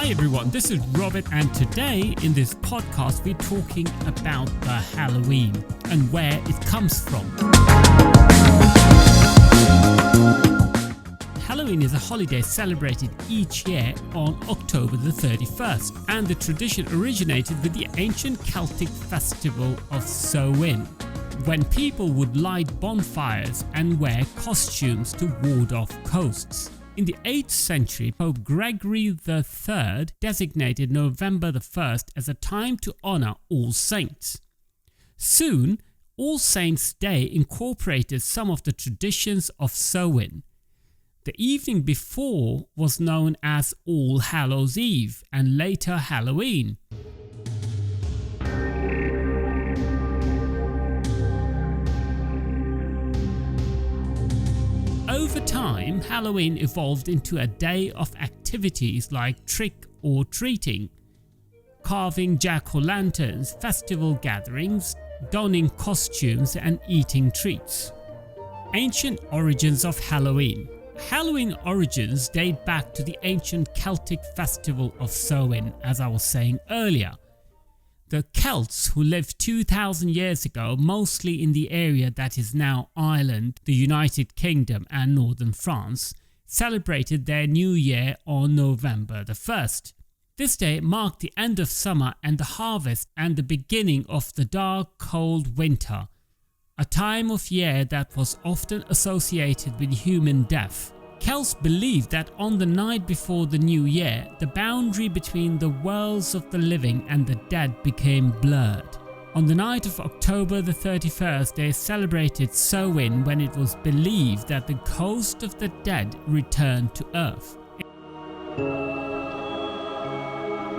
Hi everyone, this is Robert, and today in this podcast we're talking about the Halloween and where it comes from. Halloween is a holiday celebrated each year on October the 31st, and the tradition originated with the ancient Celtic festival of Samhain, when people would light bonfires and wear costumes to ward off ghosts. In the 8th century, Pope Gregory III designated November the 1st as a time to honour All Saints. Soon, All Saints' Day incorporated some of the traditions of Samhain. The evening before was known as All Hallows' Eve and later Halloween. Over time, Halloween evolved into a day of activities like trick-or-treating, carving jack-o'-lanterns, festival gatherings, donning costumes and eating treats. Ancient origins of Halloween. Halloween origins date back to the ancient Celtic festival of Samhain, as I was saying earlier. The Celts, who lived 2,000 years ago, mostly in the area that is now Ireland, the United Kingdom and northern France, celebrated their new year on November the 1st. This day marked the end of summer and the harvest and the beginning of the dark, cold winter, a time of year that was often associated with human death. Celts believed that on the night before the new year, the boundary between the worlds of the living and the dead became blurred. On the night of October the 31st, they celebrated Samhain, when it was believed that the ghost of the dead returned to earth.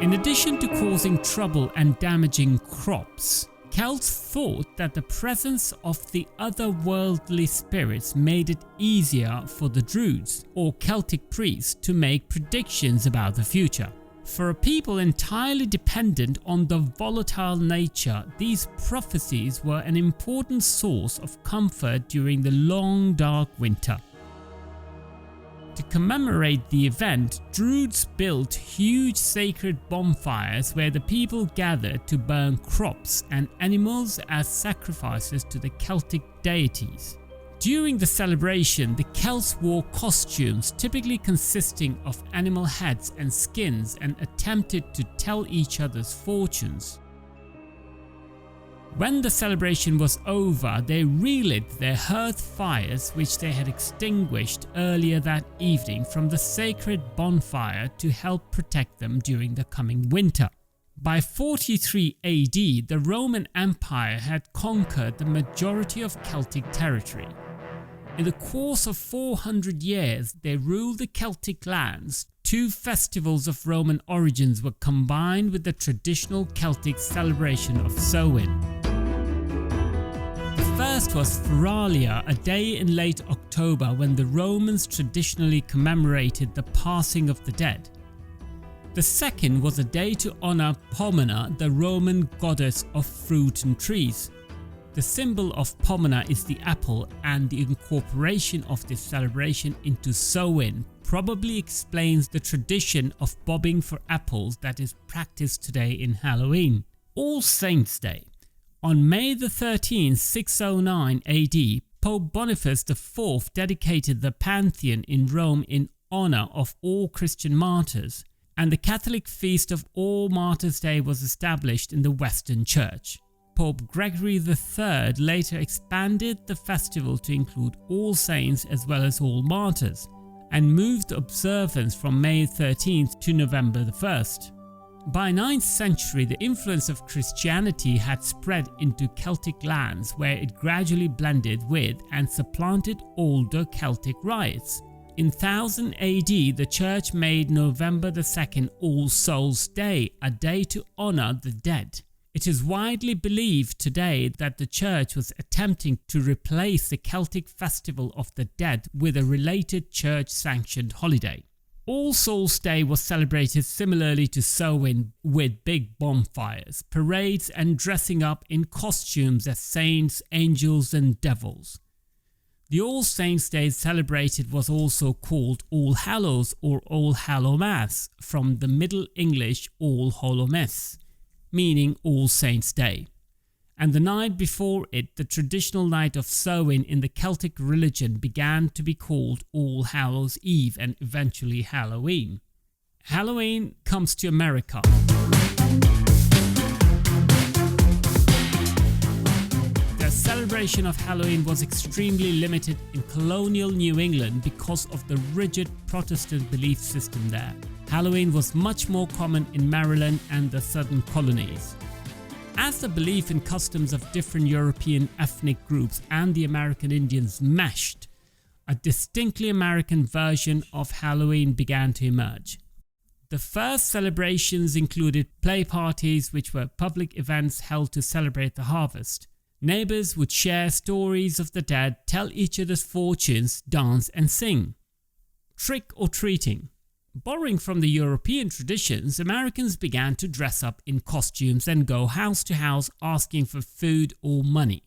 In addition to causing trouble and damaging crops, Celts thought that the presence of the otherworldly spirits made it easier for the Druids, or Celtic priests, to make predictions about the future. For a people entirely dependent on the volatile nature, these prophecies were an important source of comfort during the long dark winter. To commemorate the event, Druids built huge sacred bonfires where the people gathered to burn crops and animals as sacrifices to the Celtic deities. During the celebration, the Celts wore costumes typically consisting of animal heads and skins and attempted to tell each other's fortunes. When the celebration was over, they relit their hearth fires, which they had extinguished earlier that evening, from the sacred bonfire to help protect them during the coming winter. By 43 AD, the Roman Empire had conquered the majority of Celtic territory. In the course of 400 years, they ruled the Celtic lands. Two festivals of Roman origins were combined with the traditional Celtic celebration of Samhain. The first was Feralia, a day in late October when the Romans traditionally commemorated the passing of the dead. The second was a day to honour Pomona, the Roman goddess of fruit and trees. The symbol of Pomona is the apple, and the incorporation of this celebration into Samhain probably explains the tradition of bobbing for apples that is practiced today in Halloween. All Saints' Day. On May the 13th, 609 AD, Pope Boniface IV dedicated the Pantheon in Rome in honour of all Christian martyrs, and the Catholic feast of All Martyrs' Day was established in the Western Church. Pope Gregory III later expanded the festival to include All Saints as well as All Martyrs, and moved observance from May 13th to November the 1st. By 9th century, the influence of Christianity had spread into Celtic lands, where it gradually blended with and supplanted older Celtic rites. In 1000 AD, the Church made November the 2nd All Souls' Day, a day to honour the dead. It is widely believed today that the Church was attempting to replace the Celtic festival of the dead with a related church-sanctioned holiday. All Souls' Day was celebrated similarly to Samhain, with big bonfires, parades and dressing up in costumes as saints, angels and devils. The All Saints' Day celebrated was also called All Hallows or All Hallow Mass, from the Middle English All Hallow Mess, meaning All Saints' Day. And the night before it, the traditional night of Samhain in the Celtic religion, began to be called All Hallows Eve and eventually Halloween. Halloween comes to America. The celebration of Halloween was extremely limited in colonial New England because of the rigid Protestant belief system there. Halloween was much more common in Maryland and the southern colonies. As the belief and customs of different European ethnic groups and the American Indians meshed, a distinctly American version of Halloween began to emerge. The first celebrations included play parties, which were public events held to celebrate the harvest. Neighbors would share stories of the dead, tell each other's fortunes, dance and sing. Trick or treating. Borrowing from the European traditions, Americans began to dress up in costumes and go house to house asking for food or money,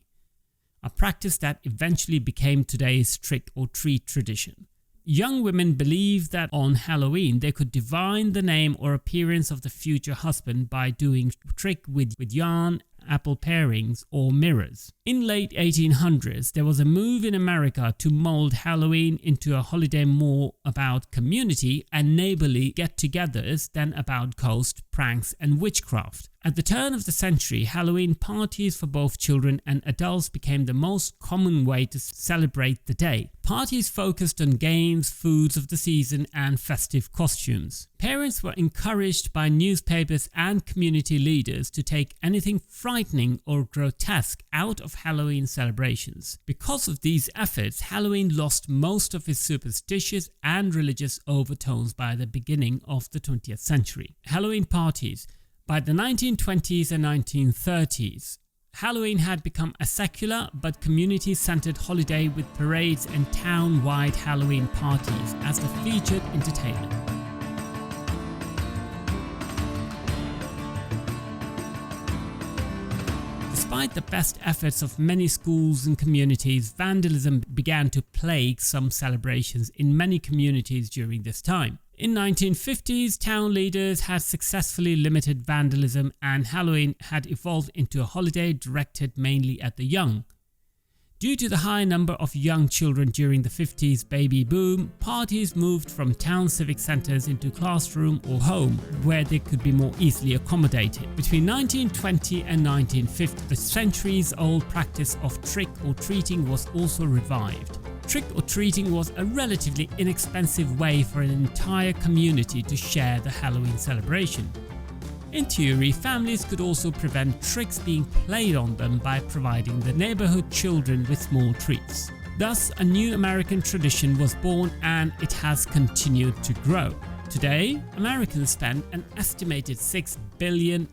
a practice that eventually became today's trick or treat tradition. Young women believed that on Halloween they could divine the name or appearance of the future husband by doing trick with yarn, apple parings or mirrors. In late 1800s, there was a move in America to mold Halloween into a holiday more about community and neighborly get-togethers than about ghost, pranks and witchcraft. At the turn of the century, Halloween parties for both children and adults became the most common way to celebrate the day. Parties focused on games, foods of the season and festive costumes. Parents were encouraged by newspapers and community leaders to take anything frightening or grotesque out of Halloween celebrations. Because of these efforts, Halloween lost most of its superstitious and religious overtones by the beginning of the 20th century. Halloween parties. By the 1920s and 1930s, Halloween had become a secular but community-centered holiday with parades and town-wide Halloween parties as the featured entertainment. Despite the best efforts of many schools and communities, vandalism began to plague some celebrations in many communities during this time. In 1950s, town leaders had successfully limited vandalism and Halloween had evolved into a holiday directed mainly at the young. Due to the high number of young children during the 50s baby boom, parties moved from town civic centers into classroom or home where they could be more easily accommodated. Between 1920 and 1950, the centuries-old practice of trick or treating was also revived. Trick or treating was a relatively inexpensive way for an entire community to share the Halloween celebration. In theory, families could also prevent tricks being played on them by providing the neighborhood children with small treats. Thus, a new American tradition was born and it has continued to grow. Today, Americans spend an estimated $6 billion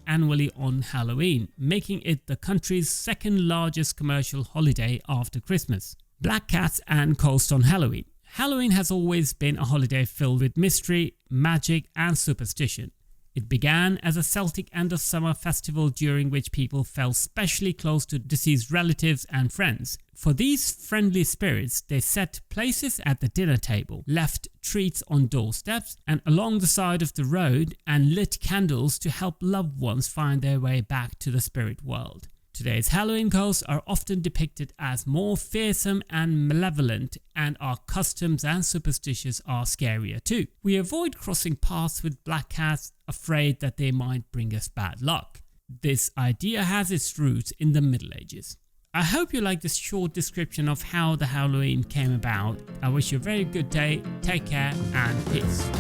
annually on Halloween, making it the country's second largest commercial holiday after Christmas. Black cats and ghosts on Halloween. Halloween has always been a holiday filled with mystery, magic and superstition. It began as a Celtic end of summer festival during which people felt specially close to deceased relatives and friends. For these friendly spirits, they set places at the dinner table, left treats on doorsteps and along the side of the road, and lit candles to help loved ones find their way back to the spirit world. Today's Halloween ghosts are often depicted as more fearsome and malevolent, and our customs and superstitions are scarier too. We avoid crossing paths with black cats, afraid that they might bring us bad luck. This idea has its roots in the Middle Ages. I hope you like this short description of how the Halloween came about. I wish you a very good day, take care and peace.